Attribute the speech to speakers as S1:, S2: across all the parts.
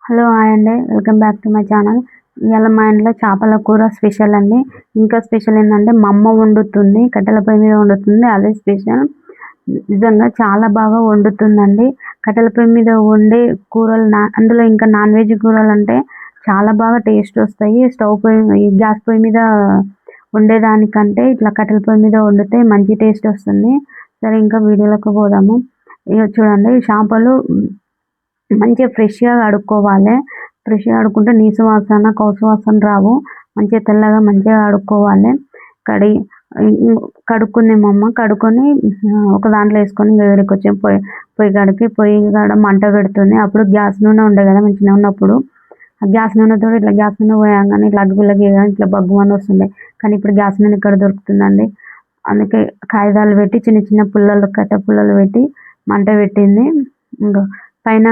S1: Hello hi అండి. Welcome back to my channel. ఇవాళ మా ఇంట్లో చేపల కూర స్పెషల్ అండి. ఇంకా స్పెషల్ ఏంటంటే మా అమ్మ వండుతుంది, కట్టెల పొయ్యి మీద వండుతుంది, అదే స్పెషల్. నిజంగా చాలా బాగా వండుతుందండి. కట్టెల పొయ్యి మీద వండే కూరలు అందులో ఇంకా నాన్ వెజ్ కూరలు అంటే చాలా బాగా టేస్ట్ వస్తాయి. స్టవ్ పొయ్యి గ్యాస్ పొయ్యి మీద వండేదానికంటే ఇట్లా కట్టెల పొయ్యి మీద వండితే మంచి టేస్ట్ వస్తుంది. సరే ఇంకా వీడియోలోకి పోదాము. ఇక చూడండి, చేపలు మంచిగా ఫ్రెష్గా కడుక్కోవాలి. ఫ్రెష్గా కడుక్కుంటే నీసు వాసన కౌసు వాసన రావు. మంచిగా తెల్లగా మంచిగా కడుక్కోవాలి. కడిగి కడుక్కుంది మా అమ్మ. కడుక్కొని ఒక దాంట్లో వేసుకొని వేడికి వచ్చి పొయ్యి కాడికి పొయ్యి కాడ మంట పెడుతుంది. అప్పుడు గ్యాస్ నూనె ఉండే కదా మంచిగా ఉన్నప్పుడు, ఆ గ్యాస్ నూనెతో ఇట్లా గ్యాస్ నూనె పోయంగానే ఇట్లా అగ్గులకి ఇట్లా బగ్గుమని వస్తుండే. కానీ ఇప్పుడు గ్యాస్ నూనె ఇక్కడ దొరుకుతుందండి. అందుకే కాగితాలు పెట్టి చిన్న చిన్న పుల్లలు కట్టె పుల్లలు పెట్టి మంట పెట్టింది. ఇంకా పైన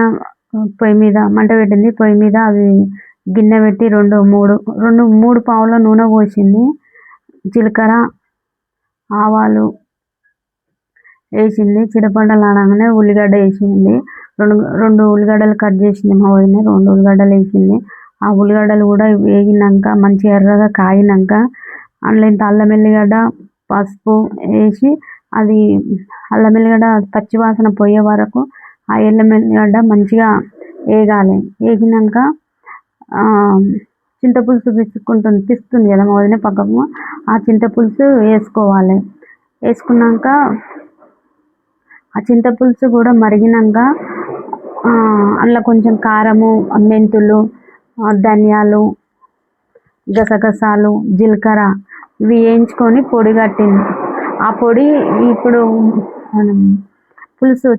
S1: పొయ్యి మీద మంట పెట్టింది. పొయ్యి మీద అది గిన్నె పెట్టి మూడు పావుల నూనె పోసింది. జీలకర్ర ఆవాలు వేసింది. చిటపటలు అనగానే ఉల్లిగడ్డ వేసింది. రెండు ఉల్లిగడ్డలు కట్ చేసింది మా వదిన. 2 ఉల్లిగడ్డలు వేసింది. ఆ ఉల్లిగడ్డలు కూడా వేగినాక మంచిగా ఎర్రగా కాగినాక అందులో ఇంత అల్లం ఎల్లిగడ్డ పసుపు వేసి అది అల్లం ఎల్లిగడ్డ పచ్చి వాసన పోయే వరకు ఆ అల్లం ఎల్లిగడ్డ మంచిగా వేగాలి. వేగినాక చింతపులుసు పిస్తుంది కదా మా వదిన పక్కకు, ఆ చింతపులుసు వేసుకోవాలి. వేసుకున్నాక ఆ చింతపులుసు కూడా మరిగినాక అందులో కొంచెం కారము, మెంతులు, ధనియాలు, గసగసాలు, జీలకర్ర ఇవి వేయించుకొని పొడి కట్టింది. ఆ పొడి ఇప్పుడు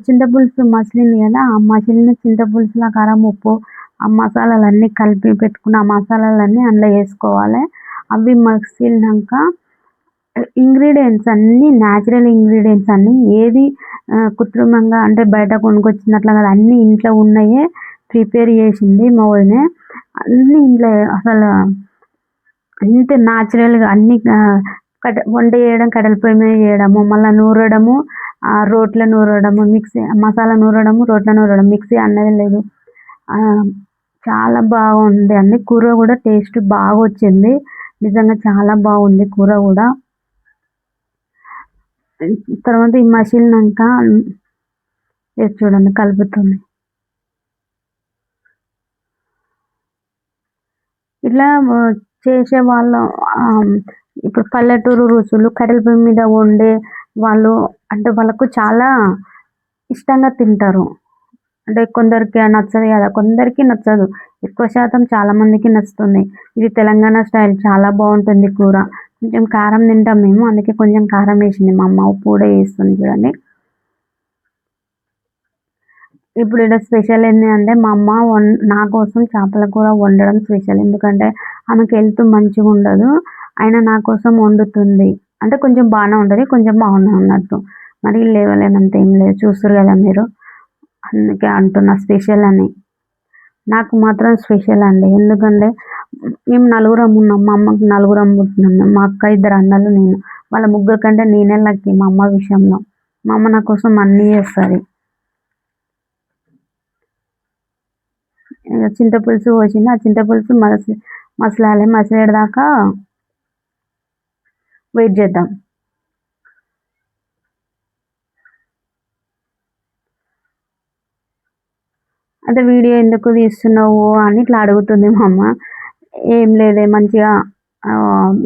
S1: చింతపులుసు మసిలింది కదా, ఆ మసిలిన చింతపులుసులో కారం, ఉప్పు, ఆ మసాలాలన్నీ కలిపి పెట్టుకున్న ఆ మసాలాలన్నీ అందులో వేసుకోవాలి. అవి మసిలినాక ఇంగ్రీడియంట్స్ అన్నీ న్యాచురల్ ఇంగ్రీడియంట్స్ అన్నీ, ఏది కృత్రిమంగా అంటే బయట కొనుక్కొచ్చినట్ల కదా, అన్నీ ఇంట్లో ఉన్నాయే ప్రిపేర్ చేసింది మా వదిన. అన్నీ ఇంట్లో అసలు అంత న్యాచురల్గా అన్నీ వంట చేయడం కట్టెల పొయ్యి మీద చేయడము, మళ్ళీ నూరడము, రోట్లో నూరడము, మిక్సీ మసాలా నూరడము, రోట్లో నూరడం, మిక్సీ అన్నది లేదు. చాలా బాగుంది అండి. కూర కూడా టేస్ట్ బాగా వచ్చింది. నిజంగా చాలా బాగుంది కూర కూడా. తర్వాత ఈ మసిలినాక చూడండి కలుపుతుంది. ఇట్లా చేసే వాళ్ళు ఇప్పుడు పల్లెటూరు రుచులు కట్టెల పొయ్యి మీద వండే వాళ్ళు అంటే వాళ్ళకు చాలా ఇష్టంగా తింటారు. అంటే కొందరికి నచ్చదు కదా, కొందరికి నచ్చదు, ఎక్కువ శాతం చాలా మందికి నచ్చుతుంది. ఇది తెలంగాణ స్టైల్ చాలా బాగుంటుంది కూర. కొంచెం కారం తింటాం మేము, అందుకే కొంచెం కారం వేసింది మా అమ్మ. ఉప్పు కూడా వేస్తుంది చూడండి. ఇప్పుడు ఇక్కడ స్పెషల్ ఏంటి అంటే మా అమ్మ నా కోసం చేపల కూర వండడం స్పెషల్. ఎందుకంటే ఆమెకు హెల్త్ మంచిగా ఉండదు, అయినా నా కోసం వండుతుంది. అంటే కొంచెం బాగానే ఉంటుంది, కొంచెం బాగుంది అన్నట్టు, మరి లేవలేనంత ఏం లేదు. చూస్తారు కదా మీరు, అందుకే అంటున్నా స్పెషల్ అని. నాకు మాత్రం స్పెషల్ అండి. ఎందుకంటే మేము నలుగురం ఉన్నాం, మా అమ్మకి నలుగురం పుట్టినాం. మా అక్క, 2 అన్నలు, నేను. వాళ్ళ ముగ్గురు కంటే నేనే లక్కీ మా అమ్మ విషయంలో. మా అమ్మ నా కోసం అన్నీ చేస్తుంది. చింతపులుసు పోసింది. ఆ చింతపులుసు మసలాలి. మసిలేదాకా వెయిట్ చేద్దాం. అంటే వీడియో ఎందుకు తీస్తున్నావు అని ఇట్లా అడుగుతుంది మా అమ్మ. ఏం లేదే, మంచిగా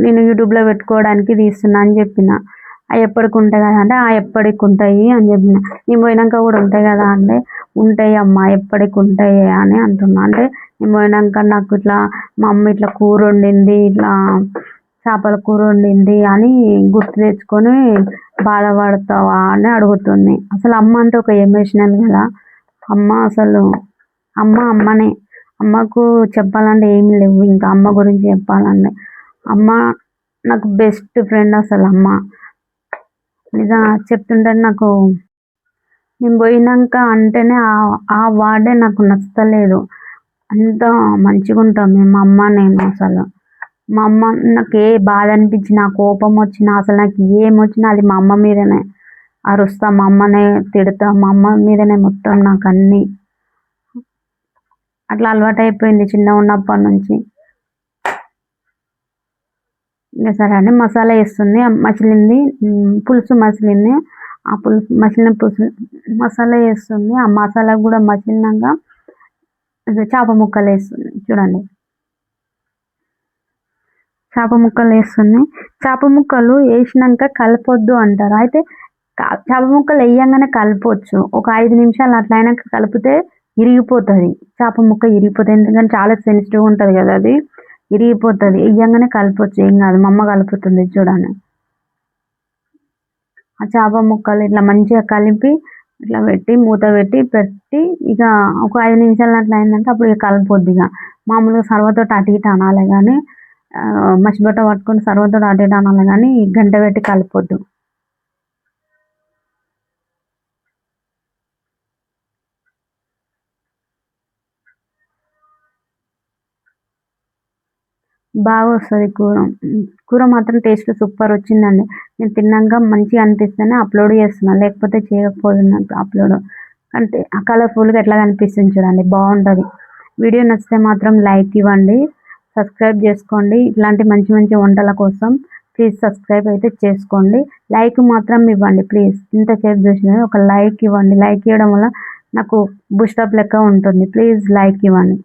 S1: నేను యూట్యూబ్లో పెట్టుకోవడానికి తీస్తున్నా అని చెప్పిన. అవి ఎప్పటికి ఉంటాయి కదా అంటే ఎప్పటికి ఉంటాయి అని చెప్పిన. నేను పోయినాక కూడా ఉంటాయి కదా అంటే ఉంటాయి అమ్మ, ఎప్పటికి ఉంటాయి అని అంటున్నా. అంటే నేను పోయినాక నాకు ఇట్లా మా అమ్మ ఇట్లా కూర వండింది, ఇట్లా చేపల కూర వండింది అని గుర్తు తెచ్చుకొని బాధపడతావా అని అడుగుతుంది. అసలు అమ్మ అంటే ఒక ఎమోషనల్ కదా. అమ్మ అసలు అమ్మనే. అమ్మకు చెప్పాలంటే ఏమి లేవు, ఇంకా అమ్మ గురించి చెప్పాలంటే అమ్మ నాకు బెస్ట్ ఫ్రెండ్. అసలు అమ్మ నిజంగా చెప్తుంటే నాకు, నేను పోయినాక అంటేనే ఆ వార్డే నాకు నచ్చలేదు. అంత మంచిగా ఉంటాం మేము, మా అమ్మ నేను. అసలు మా అమ్మ నాకు ఏ బాధ అనిపించినా, కోపం వచ్చినా, అసలు నాకు ఏమొచ్చినా అది మా అమ్మ మీదనే అరుస్తా, మా అమ్మనే తిడతా, మా అమ్మ మీదనే మొత్తం నాకు అన్నీ. అట్లా అలవాటు అయిపోయింది చిన్న ఉన్నప్పటి నుంచి. ఇంకా సరే అని మసాలా వేస్తుంది, మసిలింది, పులుసు మసిలింది. ఆ పులుసు మసిలిన పులుసు మసాలా వేస్తుంది. ఆ మసాలా కూడా మసిలినాక చేప ముక్కలు వేస్తుంది. చూడండి, చేప ముక్కలు వేస్తుంది. చేప ముక్కలు వేసినాక కలపొద్దు అంటారు. అయితే చేప ముక్కలు వేయంగానే కలపవచ్చు. ఒక 5 నిమిషాలు అట్లా అయినాక కలిపితే ఇరిగిపోతుంది. చేప ముక్క ఇరిగిపోతుంది, ఎందుకంటే చాలా సెన్సిటివ్ ఉంటుంది కదా, అది ఇరిగిపోతుంది. వేయంగానే కలపవచ్చు, ఏం కాదు. మా అమ్మ కలుపుతుంది చూడండి. ఆ చేప ముక్కలు ఇట్లా మంచిగా కలిపి ఇట్లా పెట్టి మూత పెట్టి ఇక ఒక 5 నిమిషాలు అట్లా అయిందంటే అప్పుడు ఇక కలపొద్దు. ఇక మామూలుగా సర్వతోటి అటు ఇటు అనాలి కానీ మసిబట్ట పట్టుకొని సర్వతోటి అటు ఇటు అనాలి కానీ గంట పెట్టి కలపొద్దు. బాగా వస్తుంది కూర. కూర మాత్రం టేస్ట్ సూపర్ వచ్చిందండి. నేను తిన్నాక మంచిగా అనిపిస్తేనే అప్లోడ్ చేస్తున్నాను, లేకపోతే చేయకపోతున్నాను అప్లోడ్. అంటే కలర్ఫుల్గా ఎట్లా కనిపిస్తుంది చూడండి, బాగుంటుంది. వీడియో నచ్చితే మాత్రం లైక్ ఇవ్వండి, సబ్స్క్రైబ్ చేసుకోండి. ఇట్లాంటి మంచి మంచి వంటల కోసం ప్లీజ్ సబ్స్క్రైబ్ అయితే చేసుకోండి. లైక్ మాత్రం ఇవ్వండి ప్లీజ్. ఇంతసేపు చూసిన ఒక లైక్ ఇవ్వండి. లైక్ ఇవ్వడం వల్ల నాకు బూస్టప్ లెక్క ఉంటుంది. ప్లీజ్ లైక్ ఇవ్వండి.